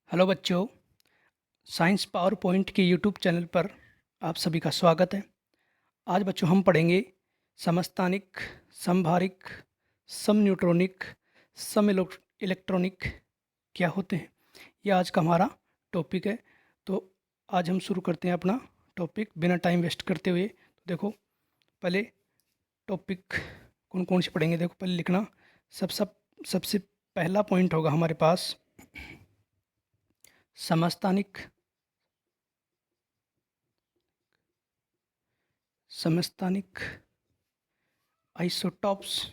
Hello बच्चों, science power point के YouTube channel पर आप सभी का स्वागत है। आज बच्चों हम पढ़ेंगे समस्थानिक, समभारिक, समन्यूट्रॉनिक, इलेक्ट्रॉनिक क्या होते हैं। यह आज का हमारा टॉपिक है। तो आज हम शुरू करते हैं अपना टॉपिक बिना टाइम वेस्ट करते हुए। तो देखो, पहले टॉपिक कौन कौन से पढ़ेंगे। देखो, पहले लिखना। सबसे पहला पॉइंट होगा हमारे पास समस्थानिक, समस्थानिक आइसोटॉप्स।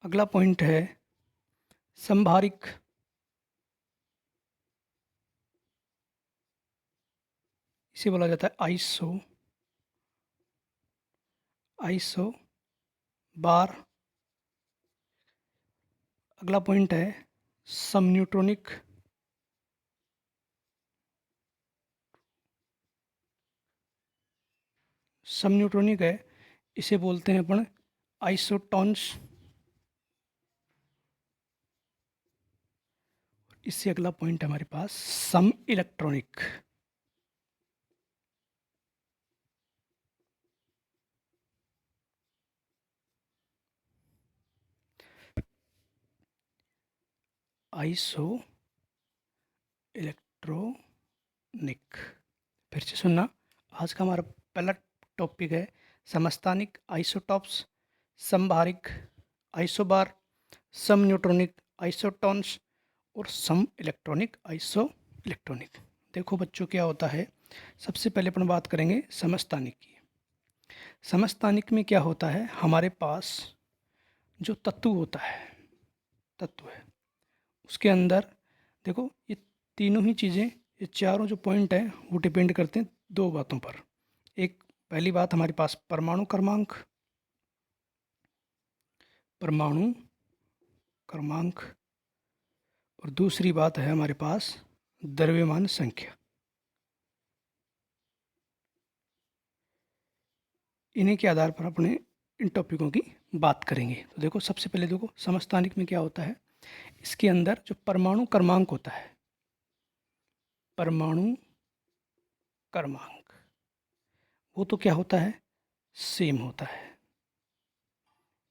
अगला पॉइंट है समभारिक, इसे बोला जाता है आइसो बार। अगला पॉइंट है समन्यूट्रॉनिक, समन्यूट्रॉनिक है, इसे बोलते हैं अपन आइसोटॉन्स। इससे अगला पॉइंट है हमारे पास सम इलेक्ट्रॉनिक। आइसो इलेक्ट्रॉनिक, फिर से सुनना। आज का हमारा पहला टॉपिक है समस्थानिक आइसोटॉप्स, समभारिक आइसोबार, सम न्यूट्रॉनिक आइसोटॉन्स और सम इलेक्ट्रॉनिक इलेक्ट्रॉनिक। देखो बच्चों, क्या होता है। सबसे पहले अपन बात करेंगे समस्थानिक की। समस्थानिक में क्या होता है, हमारे पास जो तत्व होता है, तत्व है, उसके अंदर देखो ये तीनों ही चीज़ें, ये चारों जो पॉइंट हैं वो डिपेंड करते हैं दो बातों पर। एक, पहली बात हमारे पास परमाणु क्रमांक, परमाणु क्रमांक, और दूसरी बात है हमारे पास द्रव्यमान संख्या। इन्हीं के आधार पर अपने इन टॉपिकों की बात करेंगे। तो देखो, सबसे पहले देखो समस्थानिक में क्या होता है। इसके अंदर जो परमाणु क्रमांक होता है, परमाणु क्रमांक, वो तो क्या होता है, सेम होता है,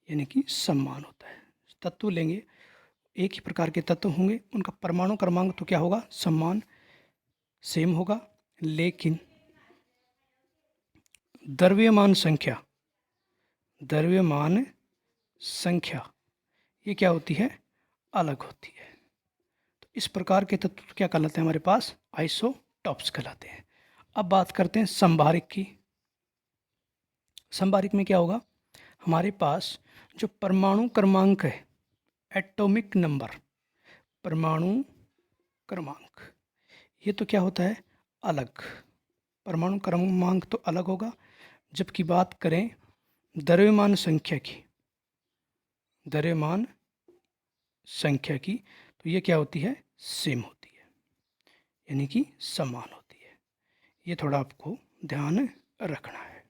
यानी कि समान होता है। तत्व लेंगे, एक ही प्रकार के तत्व होंगे, उनका परमाणु क्रमांक तो क्या होगा, समान, सेम होगा। लेकिन द्रव्यमान संख्या, द्रव्यमान संख्या ये क्या होती है, अलग होती है। तो इस प्रकार के तत्व क्या कहलाते हैं हमारे पास, आइसोटॉप्स कहलाते हैं। अब बात करते हैं समभारिक की। समभारिक में क्या होगा, हमारे पास जो परमाणु क्रमांक है, एटॉमिक नंबर, परमाणु क्रमांक, ये तो क्या होता है, अलग। परमाणु क्रमांक तो अलग होगा। जबकि बात करें द्रव्यमान संख्या की, द्रव्यमान संख्या की, तो ये क्या होती है, सेम होती है, यानी कि समान होती है। ये थोड़ा आपको ध्यान रखना है।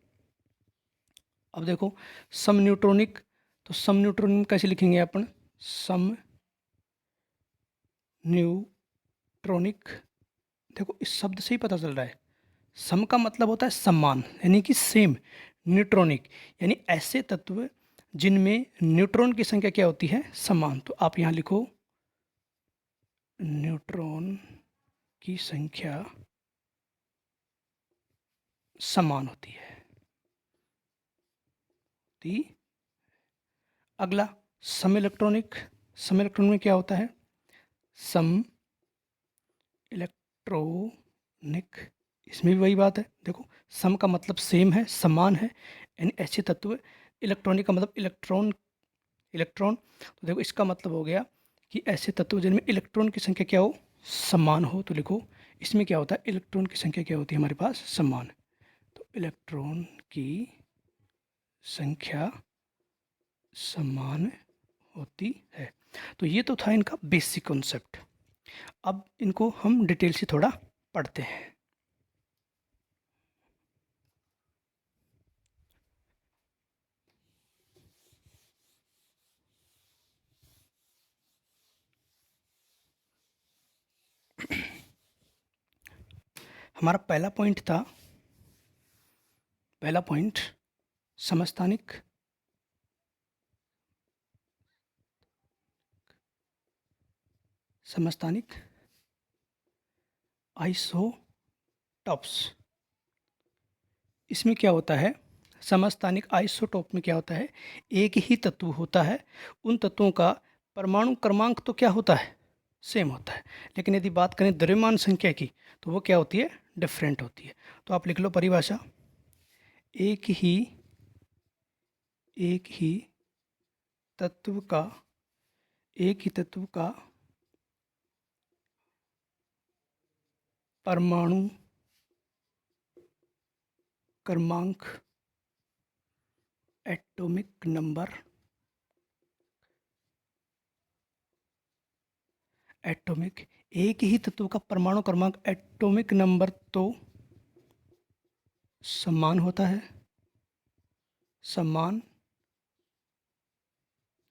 अब देखो सम न्यूट्रॉनिक, तो सम न्यूट्रॉनिक कैसे लिखेंगे अपन, सम न्यूट्रॉनिक। देखो, इस शब्द से ही पता चल रहा है, सम का मतलब होता है समान, यानी कि सेम। न्यूट्रॉनिक यानी ऐसे तत्व जिनमें न्यूट्रॉन की संख्या क्या होती है, समान। तो आप यहाँ लिखो, न्यूट्रॉन की संख्या समान होती है। अगला सम इलेक्ट्रॉनिक, सम इलेक्ट्रॉनिक में क्या होता है, सम इलेक्ट्रॉनिक, इसमें भी वही बात है। देखो, सम का मतलब सेम है, समान है, यानी ऐसे तत्व। इलेक्ट्रॉनिक का मतलब इलेक्ट्रॉन, इलेक्ट्रॉन। तो देखो, इसका मतलब हो गया कि ऐसे तत्व जिनमें इलेक्ट्रॉन की संख्या क्या हो, समान हो। तो लिखो, इसमें क्या होता है, इलेक्ट्रॉन की संख्या क्या होती है हमारे पास, समान। तो इलेक्ट्रॉन की संख्या समान होती है। तो ये तो था इनका बेसिक कॉन्सेप्ट। अब इनको हम डिटेल से थोड़ा पढ़ते हैं। हमारा पहला पॉइंट समस्थानिक आइसोटॉप्स। इसमें क्या होता है, समस्थानिक आइसोटोप में क्या होता है, एक ही तत्व होता है, उन तत्वों का परमाणु क्रमांक तो क्या होता है, सेम होता है, लेकिन यदि बात करें द्रव्यमान संख्या की तो वो क्या होती है, डिफरेंट होती है। तो आप लिख लो परिभाषा, एक ही तत्व का परमाणु क्रमांक एटॉमिक एक ही तत्व का परमाणु क्रमांक एटॉमिक नंबर तो समान होता है,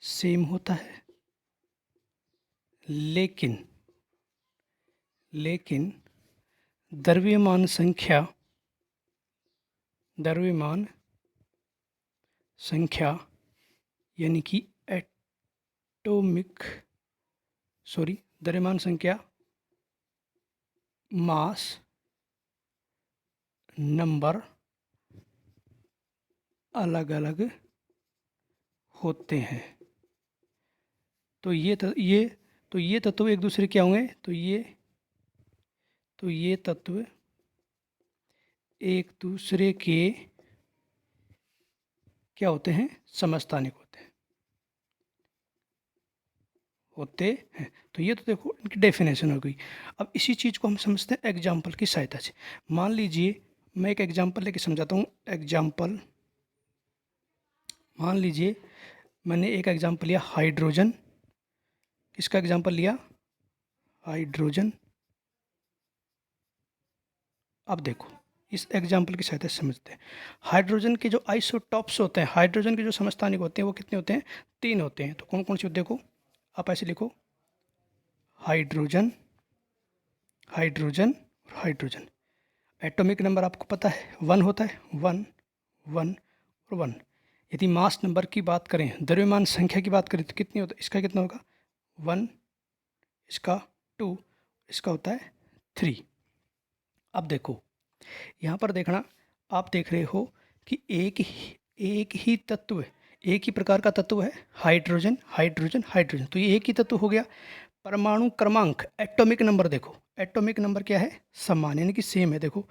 सेम होता है, लेकिन द्रव्यमान संख्या यानी कि द्रव्यमान संख्या मास नंबर अलग अलग होते हैं। तो ये तत्व एक दूसरे क्या होंगे, तो ये तत्व एक दूसरे के क्या होते हैं, समस्थानिक होते हैं। तो ये तो देखो इनकी डेफिनेशन हो गई। अब इसी चीज़ को हम समझते हैं एग्जाम्पल की सहायता से। मान लीजिए मैं एक एग्जाम्पल लेके समझाता हूँ। मान लीजिए मैंने एक एग्जाम्पल लिया हाइड्रोजन। किसका एग्जाम्पल लिया, हाइड्रोजन। अब देखो इस एग्जाम्पल की सहायता से समझते हैं। हाइड्रोजन के जो आइसोटॉप्स होते हैं, हाइड्रोजन के जो समस्थानिक होते हैं वो कितने होते हैं, 3 होते हैं। तो कौन कौन से, देखो आप ऐसे लिखो, हाइड्रोजन और हाइड्रोजन। एटॉमिक नंबर आपको पता है 1 होता है, 1 1 और 1। यदि मास नंबर की बात करें, द्रव्यमान संख्या की बात करें तो कितनी होता है, इसका कितना होगा 1, इसका 2, इसका होता है 3। अब देखो यहाँ पर देखना, आप देख रहे हो कि एक ही तत्व, एक ही प्रकार का तत्व है, हाइड्रोजन। तो ये एक ही तत्व हो गया। परमाणु क्रमांक एटॉमिक नंबर, देखो एटॉमिक नंबर क्या है, समान यानी कि सेम है। देखो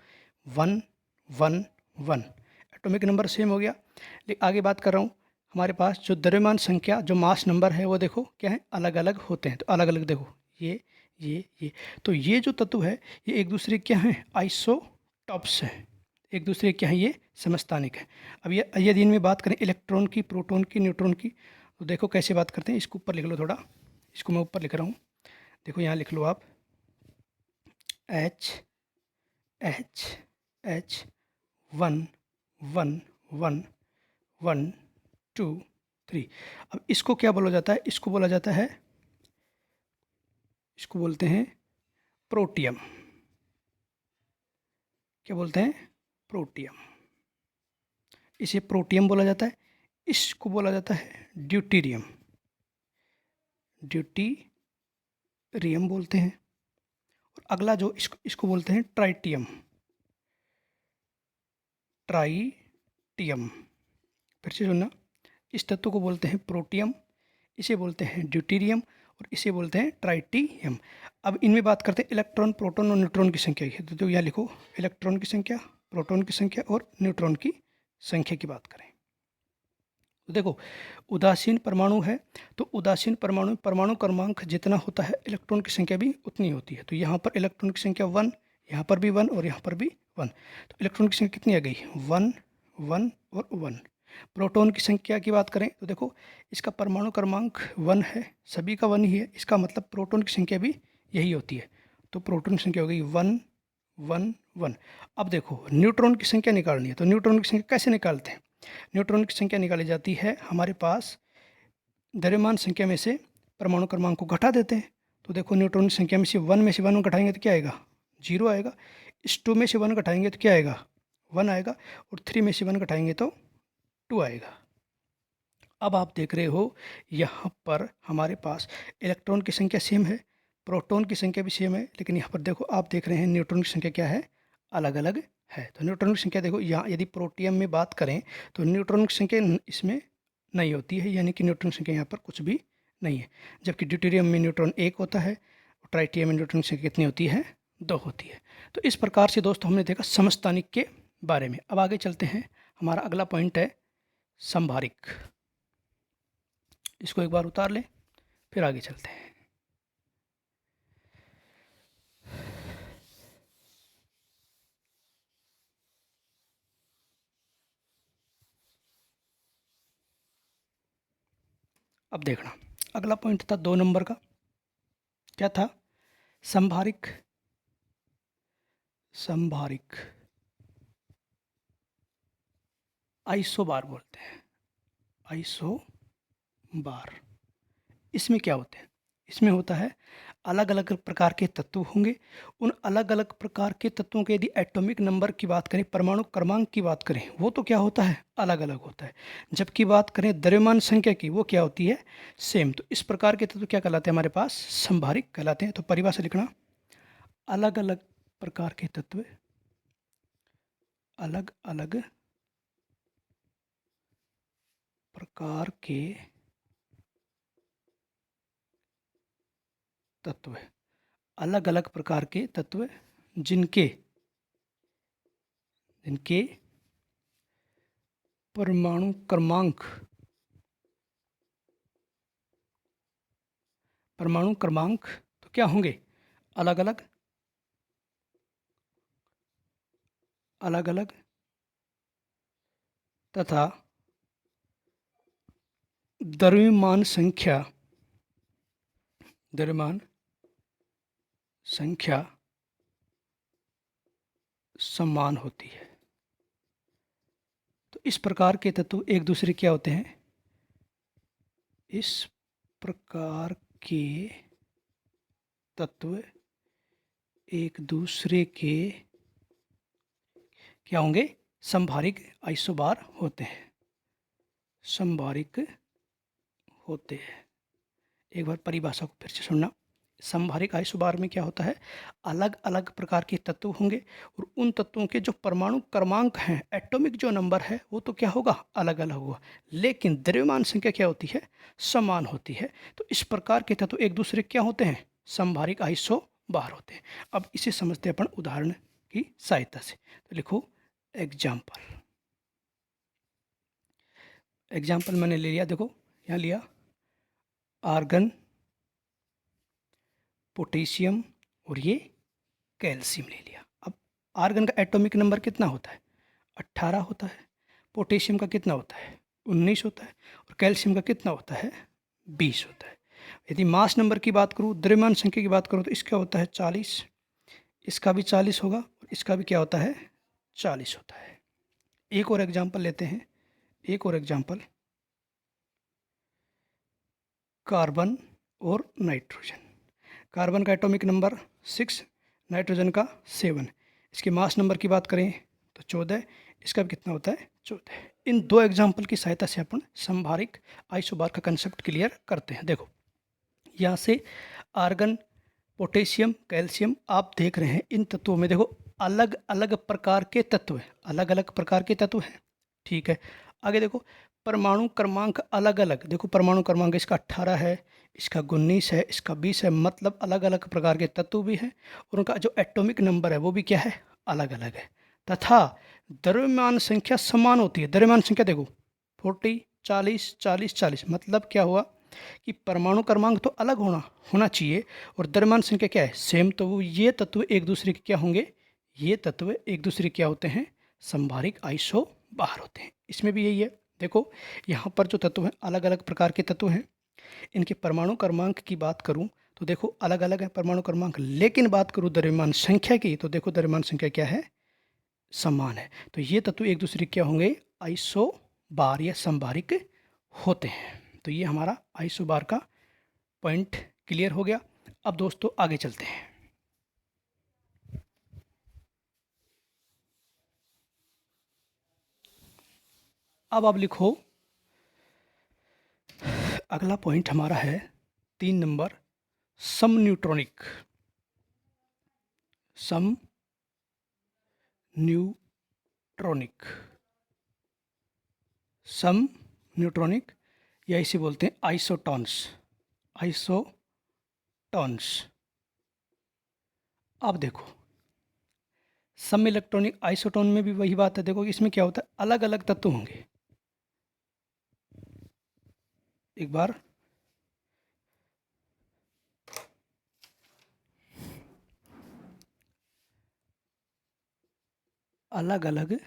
1 1 1 एटॉमिक नंबर सेम हो गया। लेकिन आगे बात कर रहा हूँ, हमारे पास जो द्रव्यमान संख्या, जो मास नंबर है वो देखो क्या है, अलग अलग होते हैं। तो अलग अलग देखो ये। तो ये जो तत्व है ये एक दूसरे क्या है, आइसोटॉप्स है, एक दूसरे क्या है, ये समस्थानिक है। अब ये यदि इनमें बात करें इलेक्ट्रॉन की, प्रोटॉन की, न्यूट्रॉन की, तो देखो कैसे बात करते हैं। इसको ऊपर लिख लो थोड़ा, इसको मैं ऊपर लिख रहा हूँ, देखो यहाँ लिख लो आप, H 1 1 1 1 2 3। अब इसको क्या बोला जाता है, इसको बोलते हैं प्रोटियम। क्या बोलते हैं, प्रोटियम। इसे प्रोटियम बोला जाता है। इसको बोला जाता है ड्यूटीरियम बोलते हैं। और अगला जो इसको बोलते हैं ट्राइटियम। फिर से सुनना, इस तत्व को बोलते हैं प्रोटियम, इसे बोलते हैं ड्यूटीरियम और इसे बोलते हैं ट्राइटियम। अब इनमें बात करते हैं इलेक्ट्रॉन, प्रोटॉन और न्यूट्रॉन की संख्या की। तो यहाँ लिखो, इलेक्ट्रॉन की संख्या, प्रोटॉन की संख्या और न्यूट्रॉन की संख्या की बात करें तो देखो उदासीन परमाणु है, तो उदासीन परमाणु क्रमांक जितना होता है इलेक्ट्रॉन की संख्या भी उतनी होती है। तो यहाँ पर इलेक्ट्रॉन की संख्या 1, यहाँ पर भी 1 और यहाँ पर भी 1। तो इलेक्ट्रॉन की संख्या कितनी आ गई, 1 1 और 1। प्रोटॉन की संख्या की बात करें तो देखो इसका परमाणु क्रमांक 1 है, सभी का 1 ही है, इसका मतलब प्रोटॉन की संख्या भी यही होती है। तो प्रोटॉन की संख्या हो गई 1 1 1। अब देखो न्यूट्रॉन की संख्या निकालनी है, तो न्यूट्रॉन की संख्या कैसे निकालते हैं। न्यूट्रॉन की संख्या निकाली जाती है, हमारे पास द्रव्यमान संख्या में से परमाणु क्रमांक को घटा देते हैं। तो देखो न्यूट्रॉन की संख्या में से 1 घटाएंगे तो क्या आएगा, 0 आएगा। इस 2 में से 1 घटाएंगे तो क्या आएगा, 1 आएगा, और 3 में से 1 घटाएंगे तो 2 आएगा। अब आप देख रहे हो यहाँ पर हमारे पास इलेक्ट्रॉन की संख्या सेम है, प्रोटॉन की संख्या भी सेम है, लेकिन यहाँ पर देखो आप देख रहे हैं न्यूट्रॉन की संख्या क्या है, अलग अलग है। तो न्यूट्रॉन की संख्या देखो, यहाँ यदि प्रोटियम में बात करें तो न्यूट्रॉन की संख्या इसमें नहीं होती है, यानी कि न्यूट्रॉन की संख्या यहाँ पर कुछ भी नहीं है। जबकि ड्यूटेरियम में न्यूट्रॉन 1 होता है, ट्राइटियम में न्यूट्रॉन की संख्या कितनी होती है, 2 होती है। तो इस प्रकार से दोस्तों हमने देखा समस्थानिक के बारे में। अब आगे चलते हैं, हमारा अगला पॉइंट है संभारिक। इसको एक बार उतार लें, फिर आगे चलते हैं। अब देखना, अगला पॉइंट था 2 नंबर का, क्या था, संभारिक। संभारिक आइसोबार बोलते हैं, आइसोबार। इसमें क्या होते हैं, इसमें होता है अलग अलग प्रकार के तत्व होंगे। उन अलग अलग प्रकार के तत्वों के यदि एटॉमिक नंबर की बात करें, परमाणु क्रमांक की बात करें, वो तो क्या होता है, अलग अलग होता है। जबकि बात करें द्रव्यमान संख्या की, वो क्या होती है, सेम। तो इस प्रकार के तत्व क्या कहलाते हैं, हमारे पास संभारिक कहलाते हैं। तो परिभाषा लिखना, अलग अलग प्रकार के तत्व, अलग अलग प्रकार के तत्व, अलग अलग प्रकार के तत्व जिनके जिनके परमाणु क्रमांक, परमाणु क्रमांक तो क्या होंगे, अलग अलग, अलग अलग तथा द्रव्यमान संख्या, द्रव्यमान संख्या समान होती है। तो इस प्रकार के तत्व एक दूसरे क्या होते हैं, इस प्रकार के तत्व एक दूसरे के क्या होंगे, संभारिक आइसोबार होते हैं, संभारिक होते हैं। एक बार परिभाषा को फिर से सुनना, संभारिक आइसोबार में क्या होता है, अलग अलग प्रकार के तत्व होंगे और उन तत्वों के जो परमाणु क्रमांक हैं, एटॉमिक जो नंबर है, वो तो क्या होगा, अलग अलग होगा, लेकिन द्रव्यमान संख्या क्या होती है, समान होती है। तो इस प्रकार के तत्व एक दूसरे क्या होते हैं, संभारिक आइसोबार होते हैं। अब इसे समझते हैं अपन उदाहरण की सहायता से। तो लिखो एग्जाम्पल, एग्जाम्पल मैंने ले लिया, देखो यहाँ लिया आर्गन, पोटेशियम और ये कैल्शियम ले लिया। अब आर्गन का एटॉमिक नंबर कितना होता है, 18 होता है। पोटेशियम का कितना होता है, 19 होता है। और कैल्शियम का कितना होता है, 20 होता है। यदि मास नंबर की बात करूँ, द्रव्यमान संख्या की बात करूँ, तो इसका होता है 40, इसका भी 40 होगा, और इसका भी क्या होता है, 40 होता है। एक और एग्जाम्पल लेते हैं, एक और एग्जाम्पल, कार्बन और नाइट्रोजन। कार्बन का एटॉमिक नंबर 6, नाइट्रोजन का 7। इसके मास नंबर की बात करें तो 14, इसका भी कितना होता है, 14। इन 2 एग्जाम्पल की सहायता से अपन संभारिक आइसोबार का कंसेप्ट क्लियर करते हैं। देखो यहाँ से आर्गन, पोटेशियम, कैल्शियम आप देख रहे हैं, इन तत्वों में देखो अलग अलग प्रकार के तत्व हैं, अलग अलग प्रकार के तत्व हैं, ठीक है। आगे देखो परमाणु क्रमांक अलग अलग, देखो परमाणु क्रमांक इसका 18 है, इसका 19 है, इसका 20 है, मतलब अलग अलग प्रकार के तत्व भी हैं और उनका जो एटॉमिक नंबर है वो भी क्या है, अलग अलग है। तथा द्रव्यमान संख्या समान होती है। द्रव्यमान संख्या देखो 40, 40, 40, 40, मतलब क्या हुआ कि परमाणु क्रमांक तो अलग होना चाहिए और द्रव्यमान संख्या क्या है, सेम। तो वो ये तत्व एक दूसरे के क्या होंगे, ये तत्व एक दूसरे क्या होते हैं, संभारिक आइसोबार होते हैं। इसमें भी यही है, देखो यहाँ पर जो तत्व हैं अलग अलग प्रकार के तत्व हैं, इनके परमाणु क्रमांक की बात करूँ तो देखो अलग अलग है परमाणु क्रमांक, लेकिन बात करूँ द्रव्यमान संख्या की तो देखो द्रव्यमान संख्या क्या है, समान है। तो ये तत्व एक दूसरे क्या होंगे, आइसोबार या संभारिक होते हैं। तो ये हमारा आइसोबार का पॉइंट क्लियर हो गया। अब दोस्तों आगे चलते हैं। अब आप लिखो, अगला पॉइंट हमारा है 3 नंबर, सम न्यूट्रॉनिक। सम न्यूट्रॉनिक, सम न्यूट्रॉनिक, या इसे बोलते हैं आइसोटॉन्स। आइसोटॉन्स। अब देखो, सम इलेक्ट्रॉनिक आइसोटोन में भी वही बात है। देखो कि इसमें क्या होता है, अलग अलग तत्व होंगे। एक बार अलग अलग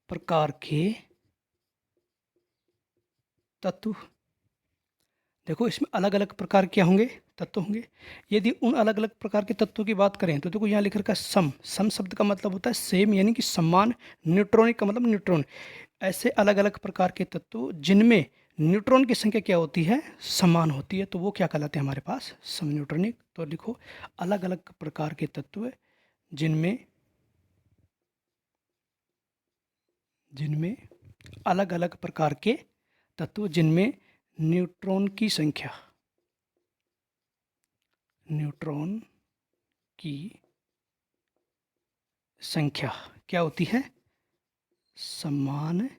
प्रकार के तत्व, देखो इसमें अलग अलग प्रकार क्या होंगे, तत्व होंगे। यदि उन अलग अलग प्रकार के तत्वों की बात करें तो देखो यहाँ लिख रखा है सम। सम शब्द का मतलब होता है सेम, यानी कि समान। न्यूट्रॉनिक का मतलब न्यूट्रॉन। ऐसे अलग अलग प्रकार के तत्व जिनमें न्यूट्रॉन की संख्या क्या होती है, समान होती है, तो वो क्या कहलाते हैं हमारे पास, सम न्यूट्रॉनिक। तो लिखो, अलग अलग प्रकार के तत्व जिनमें जिनमें अलग अलग प्रकार के तत्व जिनमें न्यूट्रॉन की संख्या, न्यूट्रॉन की संख्या क्या होती है, समान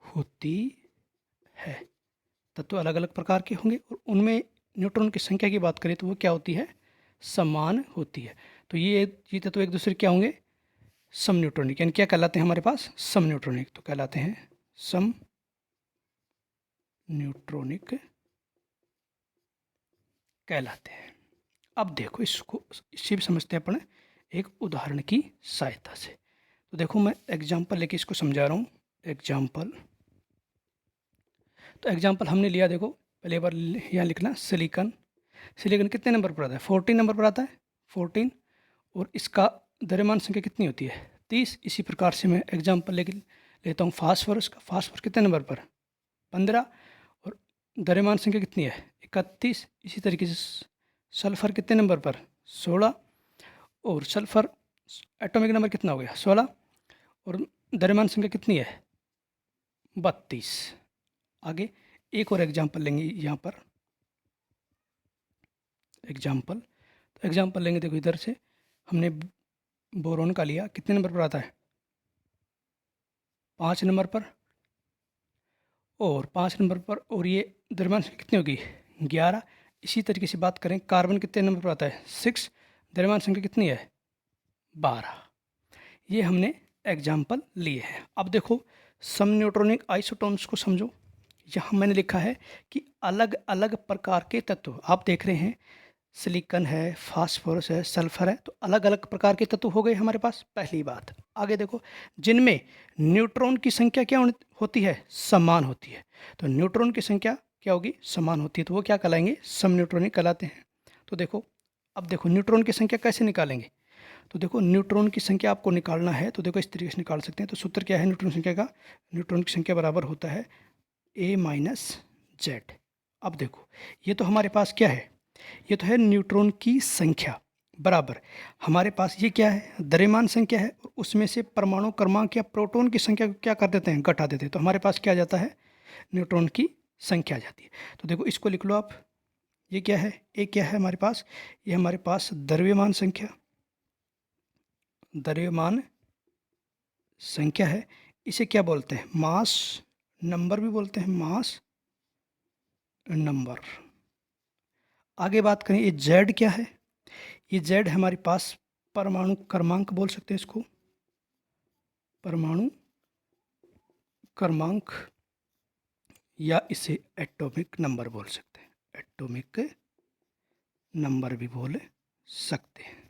होती है। तत्व अलग अलग प्रकार के होंगे और उनमें न्यूट्रॉन की संख्या की बात करें तो वो क्या होती है, समान होती है। तो ये तत्व एक दूसरे क्या होंगे, सम न्यूट्रॉनिक। यानी क्या कहलाते हैं हमारे पास, सम न्यूट्रॉनिक। तो कहलाते हैं सम न्यूट्रॉनिक कहलाते हैं। अब देखो इसको, इसे भी समझते हैं अपन एक उदाहरण की सहायता से। तो देखो मैं एग्जाम्पल लेके इसको समझा रहा हूँ। एग्जाम्पल, तो एग्जाम्पल हमने लिया, देखो पहले बार यहाँ लिखना सिलिकॉन। सिलिकॉन कितने नंबर पर आता है, 14 नंबर पर आता है, 14। और इसका द्रव्यमान संख्या कितनी होती है, 30। इसी प्रकार से मैं एग्जाम्पल लेके लेता हूँ फास्फोरस का। फास्फोरस कितने नंबर पर, 15। और द्रव्यमान संख्या कितनी है, 31। इसी तरीके से सल्फर कितने नंबर पर, 16। और सल्फर एटॉमिक नंबर कितना हो गया, 16। और द्रव्यमान संख्या कितनी है, 32। आगे एक और एग्जाम्पल लेंगे यहाँ पर। एग्जाम्पल, तो एग्जाम्पल लेंगे, देखो इधर से हमने बोरोन का लिया, कितने नंबर पर आता है, 5 नंबर पर। और 5 नंबर पर, और ये द्रव्यमान संख्या कितनी होगी, 11। इसी तरीके से बात करें, कार्बन कितने नंबर पर आता है, 6। द्रव्यमान संख्या कितनी है, 12। ये हमने एग्जाम्पल लिए हैं। अब देखो सम न्यूट्रॉनिक आइसोटोन्स को समझो। यहाँ मैंने लिखा है कि अलग अलग प्रकार के तत्व, आप देख रहे हैं सिलिकॉन है, फास्फोरस है, सल्फर है, तो अलग अलग प्रकार के तत्व हो गए हमारे पास, पहली बात। आगे देखो, जिनमें न्यूट्रॉन की संख्या क्या होती है, समान होती है। तो न्यूट्रॉन की संख्या क्या होगी, समान होती है, तो वो क्या कहलाएंगे, सम न्यूट्रॉनिक कहलाते हैं। तो देखो, अब देखो न्यूट्रॉन की संख्या कैसे निकालेंगे। तो देखो न्यूट्रॉन की संख्या आपको निकालना है, तो देखो इस तरीके से निकाल सकते हैं। तो सूत्र क्या है न्यूट्रॉन संख्या का, न्यूट्रॉन की संख्या बराबर होता है A-Z। अब देखो ये तो हमारे पास क्या है, ये तो है न्यूट्रॉन की संख्या, बराबर हमारे पास ये क्या है, द्रव्यमान संख्या है। और उसमें से परमाणु क्रमांक या प्रोटॉन की संख्या को क्या कर देते हैं, घटा देते हैं। तो हमारे पास क्या आ जाता है, न्यूट्रॉन की संख्या आ जाती है। तो देखो इसको लिख लो आप, ये क्या है, ये क्या है हमारे पास, ये हमारे पास द्रव्यमान संख्या, द्रव्यमान संख्या है। इसे क्या बोलते हैं, मास नंबर भी बोलते हैं, मास नंबर। आगे बात करें, ये जेड क्या है, ये जेड हमारे पास परमाणु क्रमांक बोल सकते हैं इसको, परमाणु क्रमांक, या इसे एटॉमिक नंबर बोल सकते हैं, एटॉमिक नंबर भी बोल सकते हैं।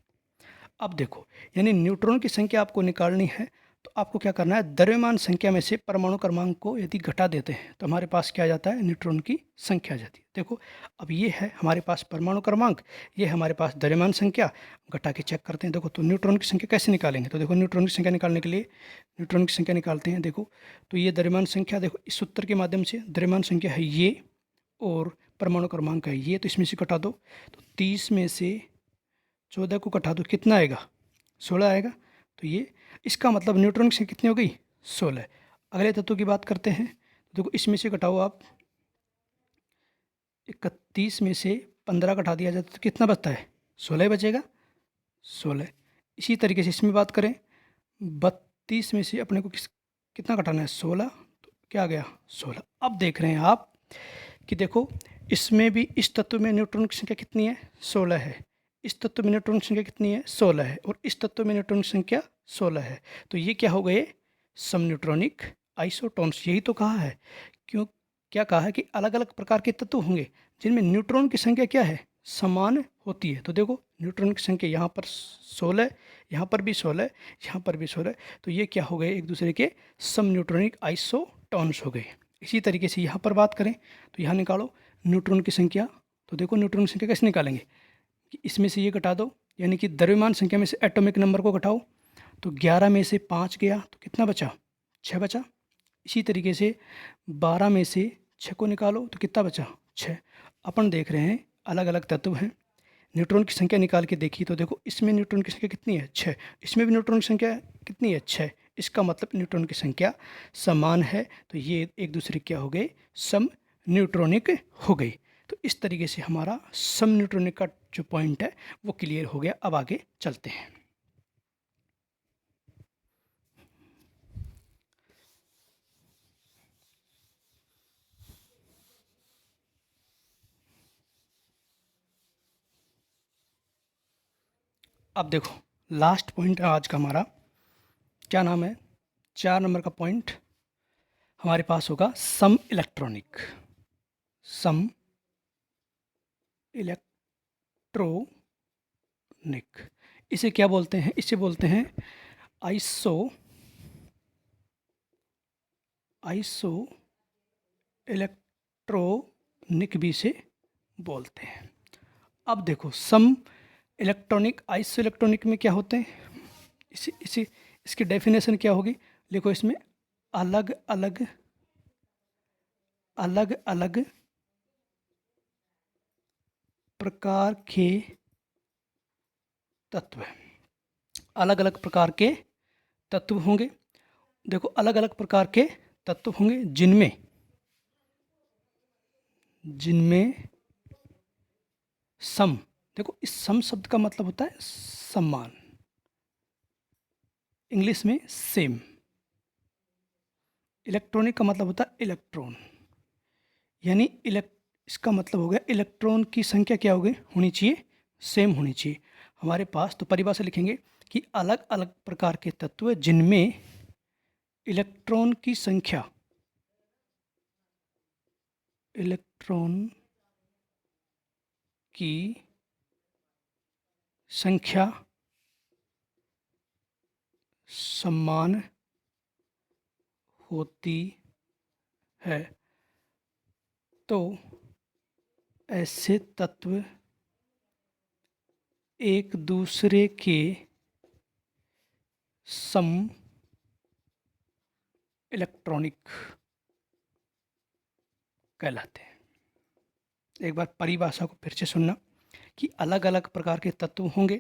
अब देखो, यानी न्यूट्रॉन की संख्या आपको निकालनी है, तो आपको क्या करना है, द्रव्यमान संख्या में से परमाणु क्रमांक को यदि घटा देते हैं तो हमारे पास क्या आ जाता है, न्यूट्रॉन की संख्या आ जाती है। देखो अब ये है हमारे पास परमाणु क्रमांक, ये हमारे पास द्रव्यमान संख्या, घटा के चेक करते हैं। देखो तो न्यूट्रॉन की संख्या कैसे निकालेंगे, तो देखो न्यूट्रॉन की संख्या निकालने के लिए न्यूट्रॉन की संख्या निकालते हैं। देखो तो ये द्रव्यमान संख्या, देखो इस सूत्र के माध्यम से द्रव्यमान संख्या है ये, और परमाणु क्रमांक है ये, तो इसमें से घटा दो, तो 30 में से 14 को घटा दो, कितना आएगा, 16 आएगा। तो ये इसका मतलब न्यूट्रॉन की संख्या कितनी हो गई? 16। अगले तत्व की बात करते हैं। देखो इसमें से घटाओ आप, 31 में से 15 घटा दिया जाए तो कितना बचता है? 16 बचेगा, 16। इसी तरीके से इसमें बात करें, 32 में से अपने को कितना घटाना है? 16। तो क्या आ गया? 16। अब देख रहे हैं आप कि देखो इसमें भी इस तत्व में न्यूट्रॉन की संख्या कितनी है? 16 है। इस तत्व में न्यूट्रॉन की संख्या कितनी है? 16 है। और इस तत्व में न्यूट्रॉन की संख्या 16 है। तो ये क्या हो गए? सम न्यूट्रॉनिक आइसोटोन्स। यही तो कहा है। क्यों? क्या कहा है कि अलग अलग प्रकार के तत्व होंगे जिनमें न्यूट्रॉन की संख्या क्या है? समान होती है। तो देखो न्यूट्रॉन की संख्या यहाँ पर 16, यहाँ पर भी 16, यहाँ पर भी 16। तो ये क्या हो गए? एक दूसरे के सम न्यूट्रॉनिक आइसोटोन्स हो गए। इसी तरीके से यहाँ पर बात करें तो यहाँ निकालो न्यूट्रॉन की संख्या। तो देखो न्यूट्रॉन की संख्या कैसे निकालेंगे कि इसमें से ये घटा दो, यानी कि द्रव्यमान संख्या में से एटॉमिक नंबर को घटाओ। तो 11 में से 5 गया तो कितना बचा? 6 बचा। इसी तरीके से 12 में से 6 को निकालो तो कितना बचा? 6। अपन देख रहे हैं अलग अलग तत्व हैं। न्यूट्रॉन की संख्या निकाल के देखी तो देखो इसमें न्यूट्रॉन की संख्या कितनी है? 6। इसमें भी न्यूट्रॉन की संख्या कितनी है? 6। इसका मतलब न्यूट्रॉन की संख्या समान है। तो ये एक दूसरे क्या हो गए? सम न्यूट्रॉनिक हो गई। तो इस तरीके से हमारा सम न्यूट्रॉनिक का जो पॉइंट है वो क्लियर हो गया। अब आगे चलते हैं। अब देखो लास्ट पॉइंट है आज का हमारा। क्या नाम है? 4 नंबर का पॉइंट हमारे पास होगा सम इलेक्ट्रॉनिक। सम इलेक्ट्रॉनिक इसे क्या बोलते हैं? इसे बोलते हैं आइसो इलेक्ट्रॉनिक भी से बोलते हैं। अब देखो सम इलेक्ट्रॉनिक आइसो इलेक्ट्रॉनिक में क्या होते हैं? इसकी डेफिनेशन क्या होगी? देखो इसमें अलग अलग प्रकार के तत्व, अलग अलग प्रकार के तत्व होंगे। देखो अलग अलग प्रकार के तत्व होंगे जिनमें सम, देखो इस सम शब्द का मतलब होता है समान, इंग्लिश में सेम। इलेक्ट्रॉनिक का मतलब होता है इलेक्ट्रॉन, यानी इसका मतलब हो गया इलेक्ट्रॉन की संख्या क्या होनी चाहिए? सेम होनी चाहिए हमारे पास। तो परिभाषा लिखेंगे कि अलग अलग प्रकार के तत्व जिनमें इलेक्ट्रॉन की संख्या समान होती है तो ऐसे तत्व एक दूसरे के सम इलेक्ट्रॉनिक कहलाते हैं। एक बार परिभाषा को फिर से सुनना कि अलग अलग प्रकार के तत्व होंगे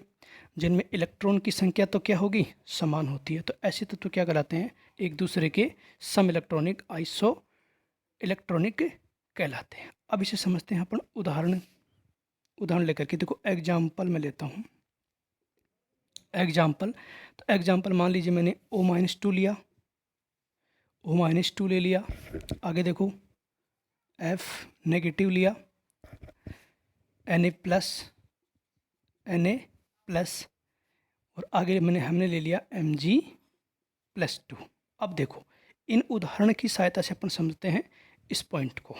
जिनमें इलेक्ट्रॉन की संख्या तो क्या होगी? समान होती है। तो ऐसे तत्व क्या कहलाते हैं? एक दूसरे के सम इलेक्ट्रॉनिक आइसो इलेक्ट्रॉनिक कहलाते हैं। अब इसे समझते हैं अपन उदाहरण लेकर के। देखो एग्जाम्पल मैं लेता हूँ। एग्जाम्पल मान लीजिए मैंने O-2 लिया, O-2 ले लिया। आगे देखो F नेगेटिव लिया, Na प्लस, और आगे हमने ले लिया Mg+2। अब देखो इन उदाहरण की सहायता से अपन समझते हैं इस पॉइंट को।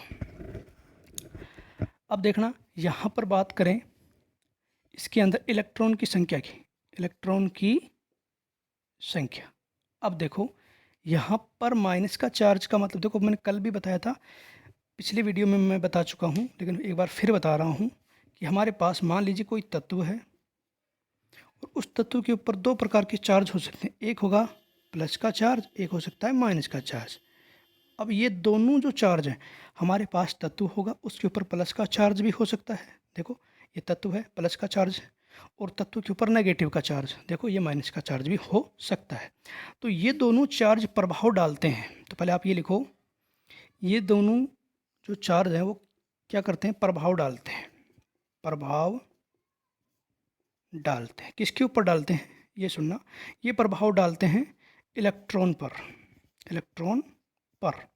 अब देखना यहाँ पर बात करें इसके अंदर इलेक्ट्रॉन की संख्या। अब देखो यहाँ पर माइनस का चार्ज का मतलब, देखो मैंने कल भी बताया था, पिछले वीडियो में मैं बता चुका हूँ, लेकिन एक बार फिर बता रहा हूँ कि हमारे पास मान लीजिए कोई तत्व है और उस तत्व के ऊपर 2 प्रकार के चार्ज हो सकते हैं। एक होगा प्लस का चार्ज, एक हो सकता है माइनस का चार्ज। अब ये दोनों जो चार्ज हैं, हमारे पास तत्व होगा उसके ऊपर प्लस का चार्ज भी हो सकता है। देखो ये तत्व है, प्लस का चार्ज है, और तत्व के ऊपर नेगेटिव का चार्ज, देखो ये माइनस का चार्ज भी हो सकता है। तो ये दोनों चार्ज प्रभाव डालते हैं। तो पहले आप ये लिखो, ये दोनों जो चार्ज हैं वो क्या करते हैं, प्रभाव डालते हैं। प्रभाव डालते हैं, किसके ऊपर डालते हैं, ये सुनना, ये प्रभाव डालते हैं इलेक्ट्रॉन पर। इलेक्ट्रॉन पर।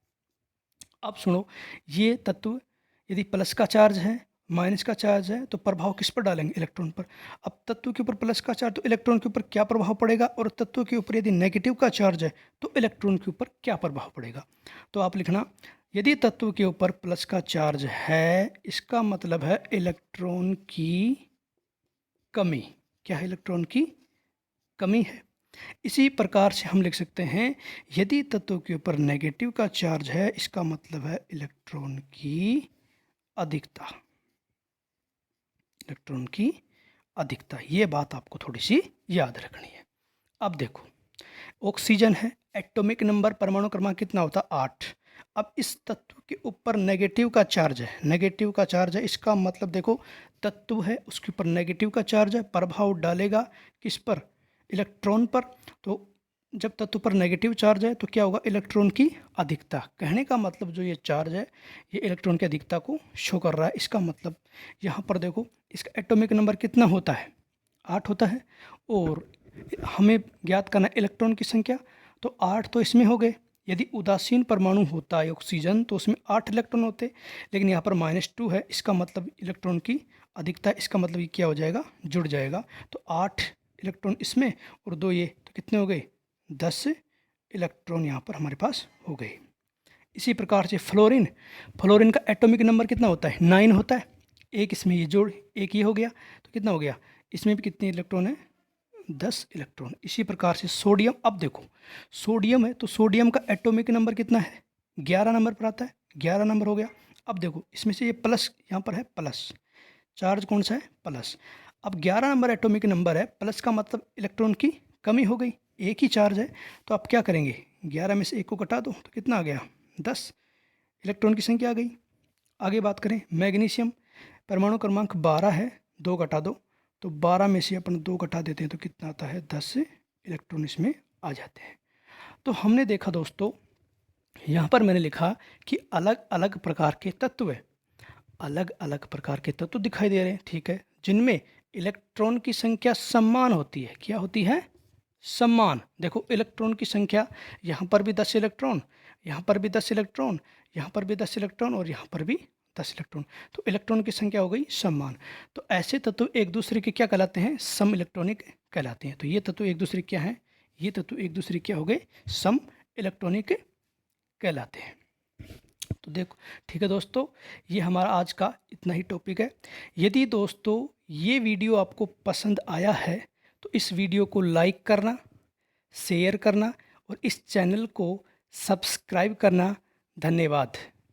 अब सुनो, ये तत्व यदि प्लस का चार्ज है, माइनस का चार्ज है, तो प्रभाव किस पर डालेंगे, इलेक्ट्रॉन पर। अब तत्व के ऊपर प्लस का चार्ज, तो इलेक्ट्रॉन के ऊपर क्या प्रभाव पड़ेगा, और तत्व के ऊपर यदि नेगेटिव का चार्ज है तो इलेक्ट्रॉन के ऊपर क्या प्रभाव पड़ेगा। तो आप लिखना, यदि तत्व के ऊपर प्लस का चार्ज है, इसका मतलब है इलेक्ट्रॉन की कमी। क्या है, इलेक्ट्रॉन की कमी है। इसी प्रकार से हम लिख सकते हैं, यदि तत्व के ऊपर नेगेटिव का चार्ज है, इसका मतलब है इलेक्ट्रॉन की अधिकता। इलेक्ट्रॉन की अधिकता, ये बात आपको थोड़ी सी याद रखनी है। अब देखो, ऑक्सीजन है, एटॉमिक नंबर परमाणु क्रमांक कितना होता है, 8। अब इस तत्व के ऊपर नेगेटिव का चार्ज है, नेगेटिव का चार्ज है, इसका मतलब देखो तत्व है उसके ऊपर नेगेटिव का चार्ज है, प्रभाव डालेगा किस पर, इलेक्ट्रॉन पर। तो जब तत्व पर नेगेटिव चार्ज है तो क्या होगा, इलेक्ट्रॉन की अधिकता। कहने का मतलब जो ये चार्ज है ये इलेक्ट्रॉन की अधिकता को शो कर रहा है। इसका मतलब यहाँ पर देखो, इसका एटॉमिक नंबर कितना होता है, 8 होता है, और हमें ज्ञात करना है इलेक्ट्रॉन की संख्या। तो 8 तो इसमें हो गए। यदि उदासीन परमाणु होता है ऑक्सीजन तो उसमें 8 इलेक्ट्रॉन होते, लेकिन यहाँ पर -2 है, इसका मतलब इलेक्ट्रॉन की अधिकता, इसका मतलब ये क्या हो जाएगा, जुड़ जाएगा। तो 8 इलेक्ट्रॉन इसमें और 2 ये, तो कितने हो गए, 10 इलेक्ट्रॉन यहाँ पर हमारे पास हो गए। इसी प्रकार से फ्लोरीन, फ्लोरीन का एटॉमिक नंबर कितना होता है, 9 होता है। एक इसमें ये जोड़, एक ये हो गया, तो कितना हो गया, इसमें भी कितने इलेक्ट्रॉन है, 10 इलेक्ट्रॉन। इसी प्रकार से सोडियम, अब देखो सोडियम है तो सोडियम का एटॉमिक नंबर कितना है, 11 नंबर पर आता है, 11 नंबर हो गया। अब देखो इसमें से ये प्लस यहाँ पर है, प्लस चार्ज कौन सा है, प्लस। अब 11 नंबर एटॉमिक नंबर है, प्लस का मतलब इलेक्ट्रॉन की कमी हो गई, एक ही चार्ज है। तो आप क्या करेंगे, 11 में से एक को घटा दो तो कितना आ गया, 10 इलेक्ट्रॉन की संख्या आ गई। आगे बात करें मैग्नीशियम, परमाणु क्रमांक 12 है, 2 घटा दो, तो 12 में से अपन 2 घटा देते हैं तो कितना आता है, 10 इलेक्ट्रॉन इसमें आ जाते हैं। तो हमने देखा दोस्तों, यहाँ पर मैंने लिखा कि अलग अलग प्रकार के तत्व है, अलग अलग प्रकार के तत्व दिखाई दे रहे हैं, ठीक है, जिनमें इलेक्ट्रॉन की संख्या समान होती है। क्या होती है, समान। देखो इलेक्ट्रॉन की संख्या, यहाँ पर भी 10 इलेक्ट्रॉन, यहाँ पर भी 10 इलेक्ट्रॉन, यहाँ पर भी 10 इलेक्ट्रॉन और यहाँ पर भी 10 इलेक्ट्रॉन। तो इलेक्ट्रॉन की संख्या हो गई समान। तो ऐसे तत्व एक दूसरे के क्या कहलाते हैं, सम इलेक्ट्रॉनिक कहलाते हैं। तो ये तत्व एक दूसरे क्या हैं, ये तत्व एक दूसरे क्या हो गए, सम इलेक्ट्रॉनिक कहलाते हैं। तो देखो ठीक है दोस्तों, ये हमारा आज का इतना ही टॉपिक है। यदि दोस्तों ये वीडियो आपको पसंद आया है तो इस वीडियो को लाइक करना, शेयर करना और इस चैनल को सब्सक्राइब करना। धन्यवाद।